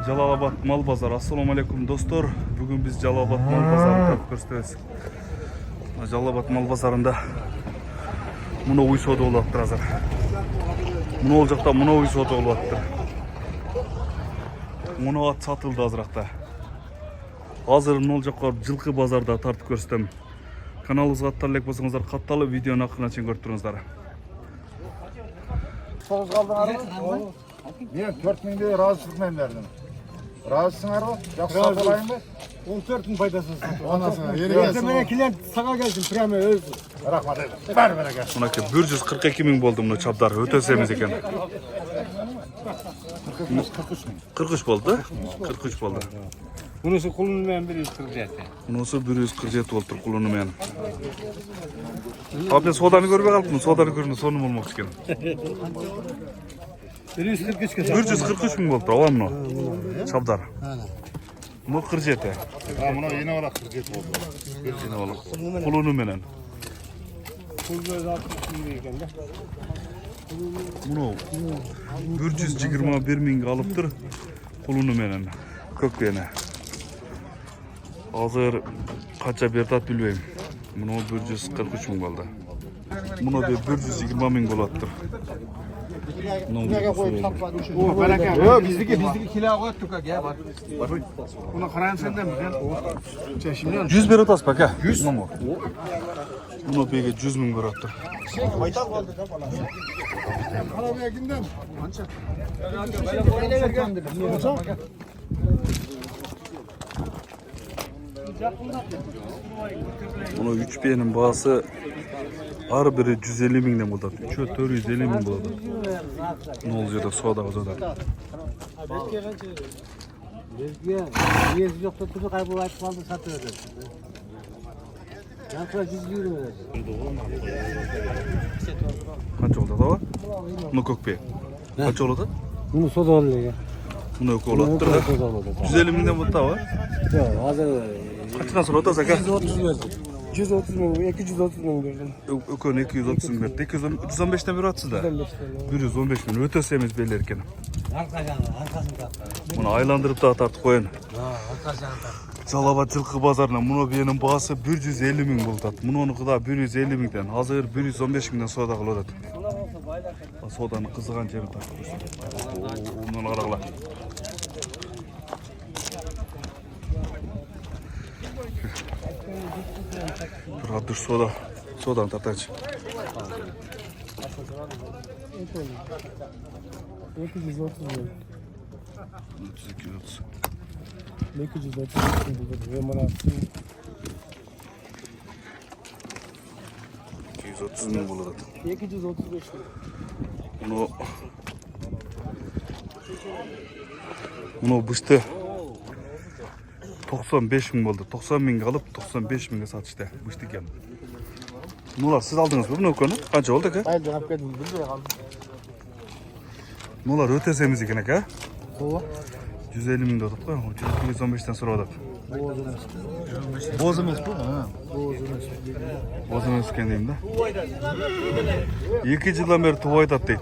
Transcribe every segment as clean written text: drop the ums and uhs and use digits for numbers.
Jalalabad mal bazarı. Assalomu alaykum dostlar. Bugün biz Jalalabad mal bazarını tarıp gösteririz. Jalalabad mal bazarında muna uy soda olattır hazır. Muna olacakta muna uy soda olattır. Muna at satıldı hazırlıkta. Hazır ne olacak var жылқы bazarda tartıp gösterdim. Kanalımızga attarlek bolsаңыздар катталып видеоны акырына чейин көрүп туруңуздар. Soğuz kaldın ben 4000'de razısızlıkla verdim. Razısınlar mı? Yoksa olayım mı? 14'ün faydasız. Ondan sonra yeri Ben gelsin. de klient sana geldim premi özü. Rahmat eylesin. Ver gel. Мынакей 142 миң болду мына чабдар. Өтө семиз экен. 43 болду. 43 болду. Bunisi kullanmayan bir istikrarı. Мунусу 147 болуптур кулуну менен. Абе соданы көрбөй калыптмын. Соданы көрүнө сону болмокчу экен. 143 ke. 143 миң болуптур. Ала муну. Чабдар. Муну 47. Ha bunu yine olarak 47 oldu. Жана болот. Кулуну менен. Pul böyle 60 ekan da. Муну 121 миңге алыптыр. Кулуну менен. Көкпени. Азыр канча берди ат билбейм. Муну 143 миң болду. Муну 120 миң болоттур. O baraka. Yo bizdeki kilo koyduk aga bak. Bunu karan senden mi? Ben şimdi 100 берип атасыз бака? 100 миң. Муну беге 100 миң бериптир. arabaya günden. Муну 3 бенин баасы ар бири 150 миңден болот. 3 450 миң болот. Ne ol жерде сода да. Bizga yez yo'q deb turib qayerga aytib qoldi sotadi. Yaxshi 100 euro beradi. Qancha bo'ldi tava? Buni ko'kpe. Qancha bo'ladi? Buni sozorliga. Buni o'qolotdir. 150 mingdan bo'ldi tava. Yo'q, hozir Qanchadan so'radi aka? 130 berdi. 130 ming, 230 ming berdim. O'koni 230 ming berdi. 215 dan beryapsiz-da. 115 ming o'tosemiz belar ekan. Arkasını taktı. Buni aylantirib da tartib qo'yin. Ha, arkasını taktı. Jalalabad жылқы базарына муну бенин баасы 150 миң болуп атат. Мунунукуда 150 миңден, азыр 115 миңден соода кылып атат. Сооданын кызыган жерин тартып көрсөтөм. Муну карагыла. Bir adış sodan tartayınç. 230 ming. 230. 230 ming bo'ldi. Ve mana 230 ming bo'ladi. 235 ming. Bunu bıştı. 95 ming bo'ldi. 90 mingga alıp 95 mingga satıştı. Bıştı ekan. Bular siz aldınız mı bunu o'koni? Qancha oldu aka? Hayır, olib ketdim. Bilmay qoldim. Bular o'ta semiz ekan aka. To'g'ri. 150 ming deyapti qo'y. 115 dan so'rayapti. Bo'z emas bu, ha. Bo'z emas ekan deyimda. 2 yildan beri tuv aytadi deydi.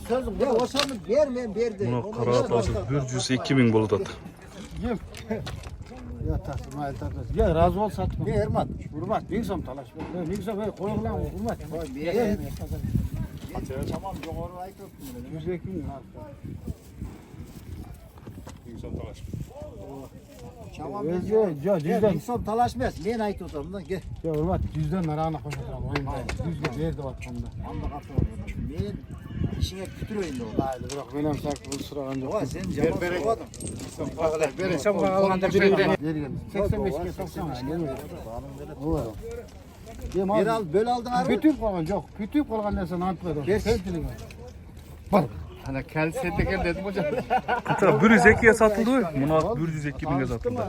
Sözüm ya o sanı vermeyen verdi. Buna qara tozu 102 ming bo'ladi. Ya tasma aytasiz. Ya razı ol satma. Hurmat. Hurmat, bir som talaş. Bir som qo'yinglar, hurmat. Tamam doğru aytıp. 102 ming. Tamam. Yo, yüzden. İnsan talaşmaz. Ben aytıyorum da gel. Ya hurmat, yüzden narana koşatıram. Yüzge verdi vatanda. Anda kapı oldu. Ben işine kütüreyim de o. Haydi bırak, benim saklı sıragan yok. Oha sen cevap veremadın. Sen bana alanda birden. 85 ke 90. Bir al böyle aldın abi. Kütüp kalgan yok. Kütüp kalgan nersen antladı. Sen diline. Bak. Hani kelsede gel dedim hocam. Qancha 102 ga satıldı. Buni 102 mingga satıldı.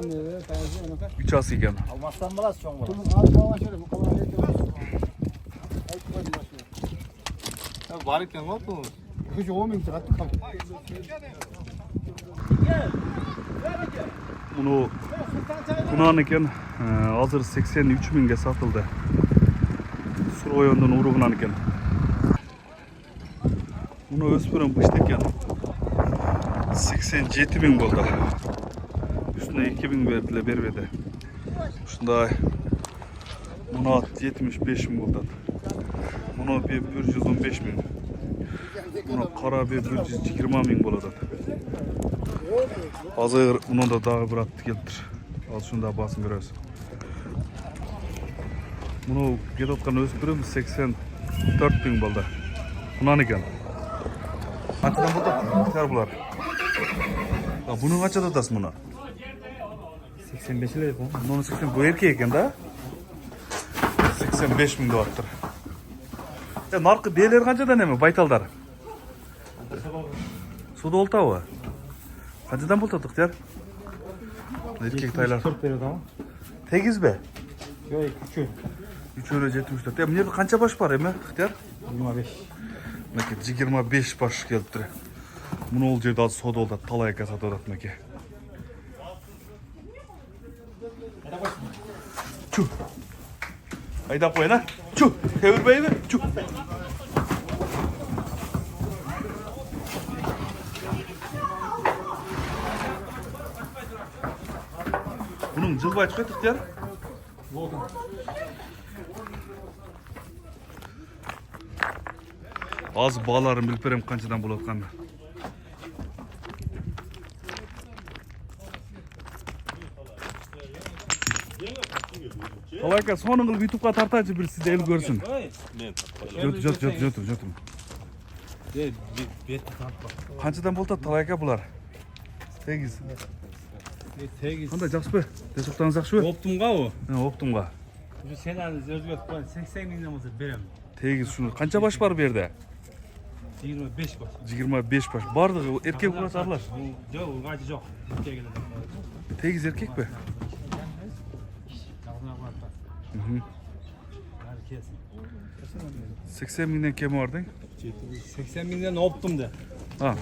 3 as ekan. Almazsan mı lan son var? Var iken var mı? Kuş 10 ming çıkarttı. Bunu kunan eken hazır 83 mingge satıldı. Surgoyondan urugunan eken. Bunu öspürüm bıştı eken 87 ming oldu. Üstüne 2000 verdiler bervede. Şunda bunu at 75 ming oldu. Bunu bir 115 ming. Bunu kara bir 120 ming oldu. Hazır bunu da daha bir attı geldir. Al şunu da basın görüyorsun. Bunu gedotkan öspürüm 84 ming oldu. Bundan eken. Kaçtan buldu? Biter bular. Ya bunun kaça tutasın bunu? 85 lira bu. Bunu 80 bu erkek eken da. 85 ming dolardır. Ya narkı beyler kaçadan emi baytaldar? Suda olta o. Kaçadan bultadık der? Erkek taylar. 4 veriyordu ama. Tegiz be. Yok 3 euro. 3 euro 74. Ya bunlarda kança baş var emi? Der? 25. Meki 25 baş geldi. Bunu ol жерде az soda oldu. Talaya kasat oldu meki. Çu. Ayda koyun ha. Çu. Tevir bey mi? Çu. Bunun жылбай çıkıyorduk der. Az bağlarım bilip verem kançadan bulatkanını. Talayka sonun kılıp YouTube'ga tartacı bir size el görsün. Jotum. Kançadan bultat talayka bular. Tegiz. Tegiz. Kanda жақсы be. Desoktan жақсы be. Optumga o. Optumga. Şu sen alınız özgürlük var. 80 bin olsa verem. Tegiz şunu. Kança baş var bir yerde? 25 baş. 25 baş. Bardı erkek uğraş arlar. Yok, urgacı yok. Erkeğe geledi. Tegiz erkek be. Tağına var. Hı. Herkes. 80 binden kemi vardın? 80 binden optum de. Ha.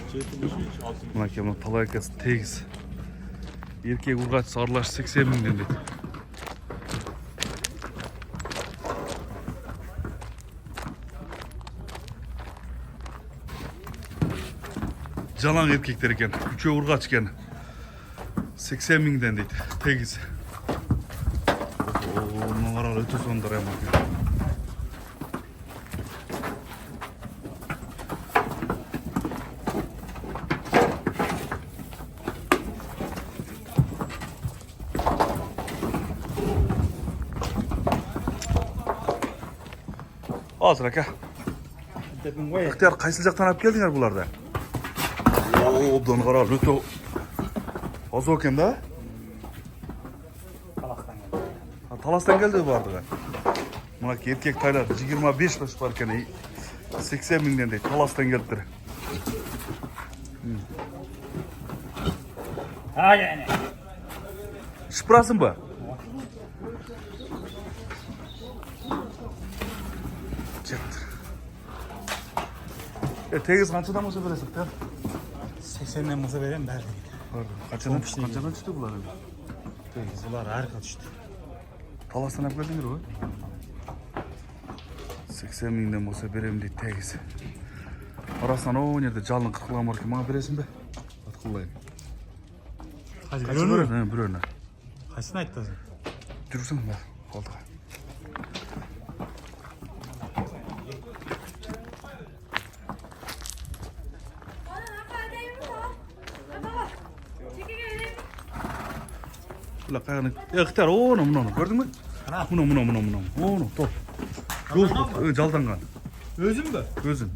Buna kemi talaykası tegiz. Erkek urgaç sarlaş 80 binden dedi. Calan erkekler eken, üçe urgaç eken. 80 binden dedi. Tegiz. Onun aralı öte sondur hemen. Hazır aka. Tepin koy. İhtiyar kaysı jaktan alып келдиңер буларды? Oo, abdan qara, öte az eкен da. Talaktan geldi. Ha, Talas'tan geldi bu arada. Buna erkek taylar 25 baş var eken 80 binden deydi. Talas'tan geldi. Ha yani. Şıprasın bu. Çıktı. Tegiz kançadan olsa veresek der. 80'den olsa verem derdi. Kançadan çıktı bular. Tegiz harika düştü. Talas'tan alып келдиңер o. 80 binden olsa berem deydi Tegiz. Arasынан o nerede жалын қырқылған бар екен, маған бересің бе? Атқылайын. Hadi Kaçı verin? Bir örnek. Kaçını ayttasın? Жүрсің бе? Қолдыға. Ulan kayağını, ihtiyar, onu, gördün mü? Bunu, onu, top. Жалданған. Özüm mü? Өзің.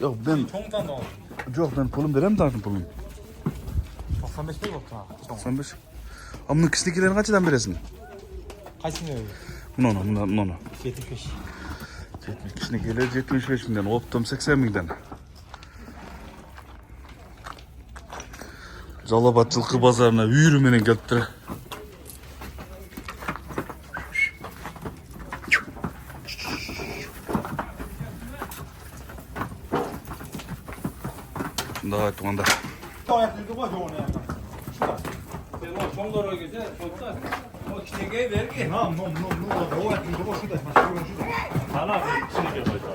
Yok ben, Çoğundan da oldu. yok ben pulum verem dağıtın pulum. 95 değil mi optum abi? 95. Ama bunun kişiliklerini kaçıdan veresin? Kaçını veriyor? Bunu. 75. 70 kişilikleri 75 binden, optum 80 binden. Jalabat жылқы bazarına yürümenen geldi. Давай туғанда. Şonlara güzel, çoksa. O kişiye vergi. 하나 신에게 보이다.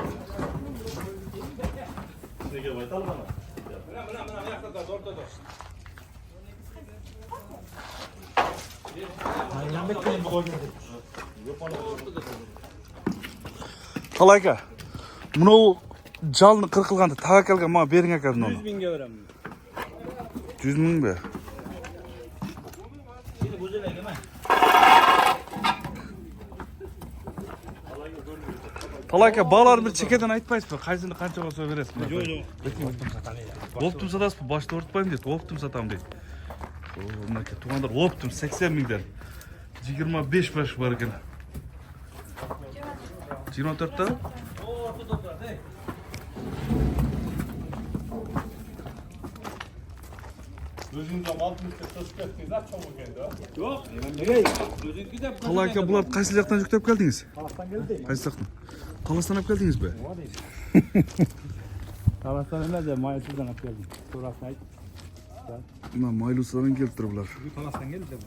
신에게 보이다 하나. Қалайка, мынау жалыны қырқылғанды тағакалға маған берің әкелдің оны. 100 binge verem. 100 мың бе? Şimdi bu zile değil mi? Қалайка, балалар бір чекеден айтпайсыз ба? Қайсыны қаншаға сой бересіз? Жоқ. Оптым сатасыз ба? Башты ұртпаймын дейді. Оптым сатам дейді. Мынаке туғандар оптым 80 мыңден. 25 баш бар екен. 24-та? Yok. Nereye? Özünki de Қалайка, бұларды қайсы жақтан жүктеп келдіңіз? Talastan geldi. Қайсы жақтан? Таластан алып келдіңіз бе? Talastan öyle de mayasızdan hep geldim. Sonrasına ait. Мына Майлусадан келіп тұр бұлар. Talastan geldi de bu.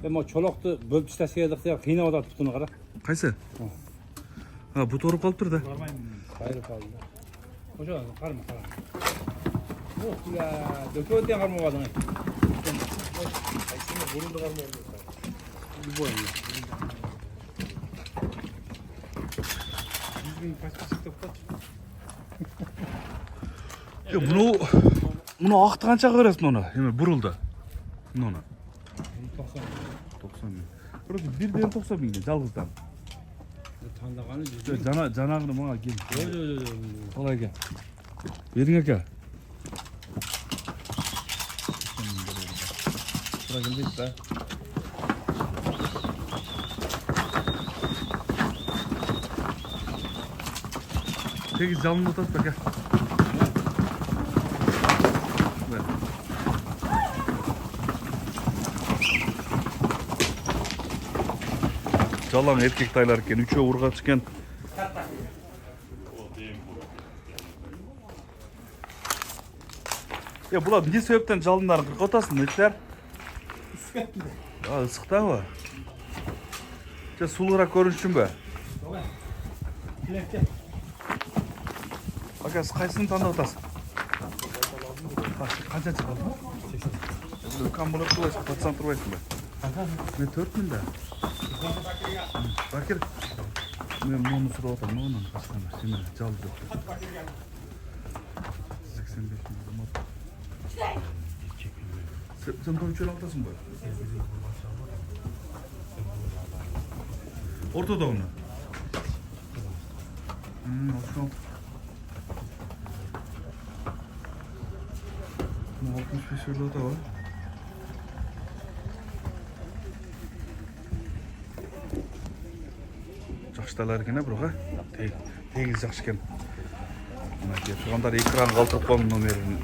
Ben o çoluktu bölüp iştesi yedik diye kıyına oda tuttuğunu kara. Қайсы? Ha, bu торып қалып тұр да. Gayrı kaldı. Hoca karma kara. Yok ya döküyor diye karma vardı. Bu boyunca. Ya bunu aқты қаншаға бересің оны? Еме бұрылды. Оны. 90 мың. Просто бірден 90 мың жалғыздан. Tanıdığını Жанағыны маңа кел. Öyle. Қалай ке? Берің әке. Sıra geldik de. Peki canlı otas bak ya. Жалаң еркек тайлар екен, үшеу ұрға түскен. Бұлар не себептен жалындарын қырқ отасың, еттер? Isықта ғой. Сулырақ көрініш үшін бе? Ака, қайсыны таңдап отасың? Қанша çıkaldı? 80. Үлкен болып тұрайсың, қатсан тұрбайсың бе? Мен 4 мың да. Bakır. Ben bunu sıra otam, ne onun başkanı? Şimdi çaldı. 85 bin zaman. Sen de uçur altasın bu. Ortada onu. Olsun. Bu 65 öyle o da var. Жақшыталар екен, бұруға? Тегіз жақшы екен. Туғандар экран қалтыртпам номерін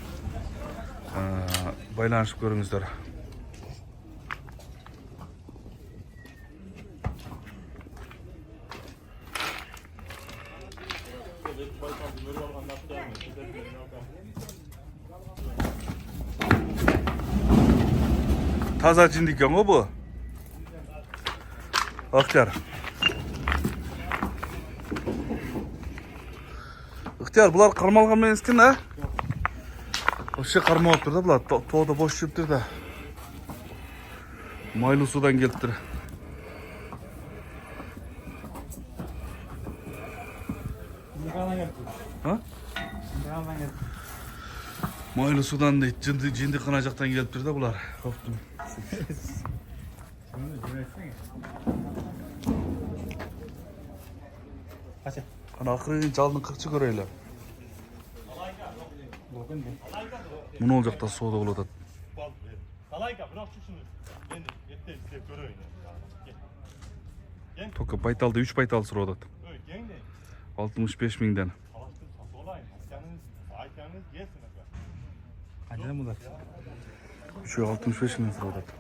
байланышып көріңіздер. Таза жинді екен ғой бұл? Ақтияр. Ықтияр, бұлар қармалған мен ескен, ә? Вообще қармалып тұр да, бұлар тоғда бош жүріп тұр да. Майлы судан келіп тұр. Майлы судан дейді, жинді қана жақтан келіп тұр да бұлар. Қана ақырын жалдың қырқшы көрейлі. Мұны ол жақта сода ол атады. Тоқа байталды 3 байтал сұр атады. 65 мыңдан. Үшеу 65 мыңдан сұр атады.